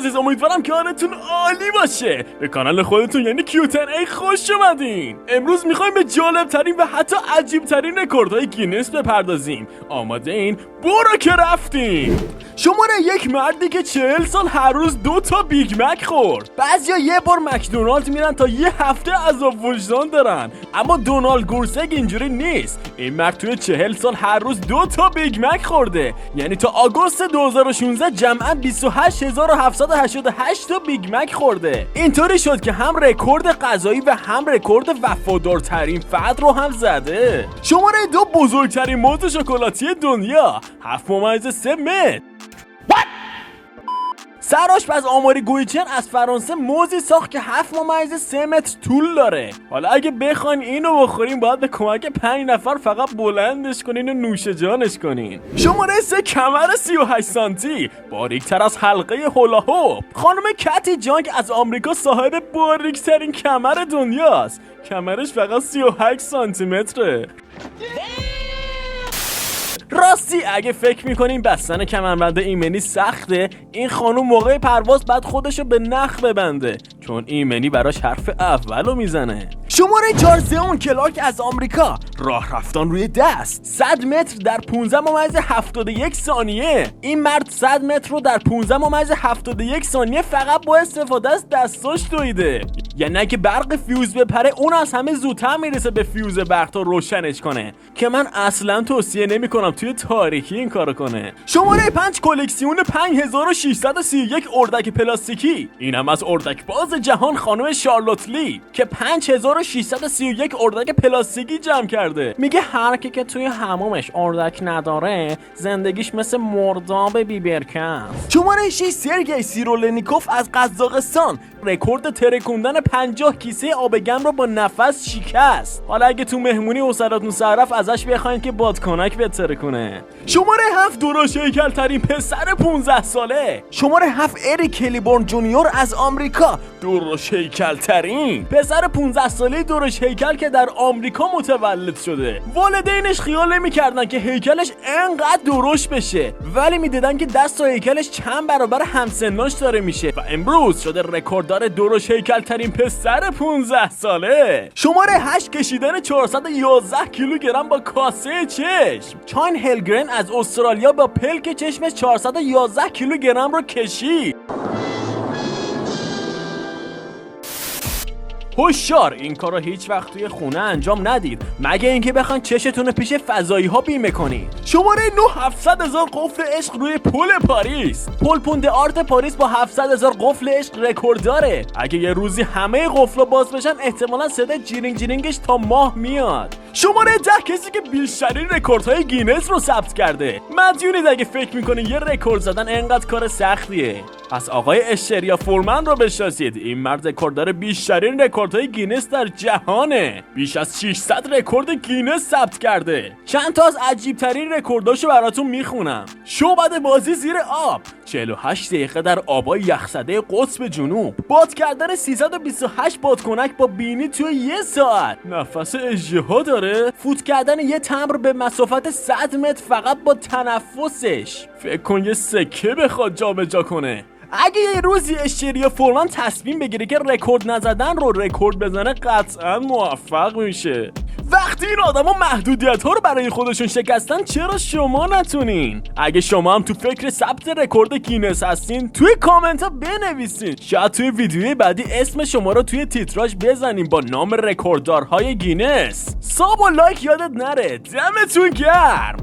عزیز، امیدوارم که حالتون عالی باشه. به کانال خودتون یعنی کیوتن ای خوش اومدین. امروز میخوایم به جالب ترین و حتی عجیب ترین رکوردهای گینس بپردازیم. آماده این؟ برو که رفتیم. شماره یک، مردی که 40 سال هر روز 2 تا بیگ مک خورد. بعضیا یه بار مکدونالد میرن تا یه هفته عذاب وجدان دارن، اما دونالد گورسگ اینجوری نیست. این مرد توی 40 سال هر روز 2 تا بیگ مک خورده، یعنی تا آگوست 2016 جمعا 28788 تا بیگ مک خورده. اینطوری شد که هم رکورد غذایی و هم رکورد وفادارترین فرد رو هم زده. شماره 2، بزرگترین موز شکلاتی دنیا، 7.3 متر. سرآشپز آماری گویچن از فرانسه موزی ساخت که 7.3 متر طول داره. حالا اگه بخواین اینو بخورین باید به کمک 5 نفر فقط بلندش کنین و نوش جانش کنین. شماره 3، کمر 38 سانتی، باریکتر از حلقه هولا هوپ. خانم کتی جانگ از آمریکا صاحب باریکترین کمر دنیاست. کمرش فقط 38 سانتی متره. راستی اگه فکر میکنین بستن کمربند ایمنی سخته، این خانوم موقع پرواز بعد خودشو به نخ ببنده، چون ایمنی براش حرف اولو میزنه. شماره 4، زئون کلارک از آمریکا، راه رفتن روی دست، 100 متر در 15.71 ثانیه. این مرد 100 متر رو در 15.71 ثانیه فقط با استفاده از دستاش دویده. یعنی اگه برق فیوز بپره اون از همه زودتر میرسه به فیوز برق تا روشنش کنه، که من اصلا توصیه نمیکنم توی تاریکی این کارو کنه. شماره 5، کلکسیون 5631 اردک پلاستیکی. اینم از اردک باز جهان خانم شارلوت لی که 5631 اردک پلاستیکی جمع کرده. میگه هر کی که توی حمومش اردک نداره زندگیش مثل مرداب بیبرکه است. شماره 6، سرگئی سیرولنیکوف از قزاقستان، رکورد ترکوندن 50 کیسه آب گرم رو با نفس شکست. حالا اگه تو مهمونی حوصله‌تون سر رفت ازش بخواین که بادکنک بهتره کنه. شماره 7، دروش هیکل ترین پسر 15 ساله. شماره 7، اریک کلیبورن جونیور از آمریکا، دروش هیکل ترین پسر 15 ساله دروش هیکل که در آمریکا متولد شده. والدینش خیال نمی‌کردن که هیکلش انقدر دروش بشه، ولی میدیدن که دست و هیکلش چند برابر همسناش داره میشه و امروز شده رکورددار دروش هیکل ترین پسر 15 ساله. شماره 8، کشیدن 411 کیلوگرم با کاسه چشم. چاین هلگرن از استرالیا با پلک چشمش 411 کیلوگرم رو کشید. هوشیار، این کارو هیچ وقت توی خونه انجام ندید، مگه اینکه بخواید چشتون رو پیش فضایی ها بیمه کنید. شماره 9، 700,000 قفل عشق روی پل پاریس. پل پوند آرت پاریس با 700,000 قفل عشق رکورد داره. اگه یه روزی همه قفلا باز بشن احتمالاً صدای جیرینگ جیرینگش تا ماه میاد. شماره 10، کسی که بیشترین رکوردهای گینس رو ثبت کرده. مدیونید اگه فکر میکنین یه رکورد زدن انقدر کار سختیه. پس آقای اشتریا فورمن رو بشناسید. این مرد رکورددار بیشترین رکوردهای گینس در جهانه. بیش از 600 رکورد گینس ثبت کرده. چند تا از عجیب ترین رکورداشو براتون میخونم. شعبده بازی زیر آب، 48 دقیقه در آبای یخزده قطب جنوب. باد کردن 328 بادکنک با بینی توی 1 ساعت. نفس اژدها داره. فوت کردن یه تمبر به مسافت 100 متر فقط با تنفسش. فکر کن یه سکه بخواد جابجا کنه. اگه یه روزی اشتریا فورمن تصمیم بگیره که رکورد نزدن رو رکورد بزنه قطعا موفق میشه. وقتی این آدما محدودیت ها رو برای خودشون شکستن، چرا شما نتونین؟ اگه شما هم تو فکر ثبت رکورد گینس هستین توی کامنت ها بنویسین، شاید توی ویدیوی بعدی اسم شما رو توی تیتراژ بزنیم با نام رکورددارهای گینس. ساب و لایک یادت نره. دمتون گرم.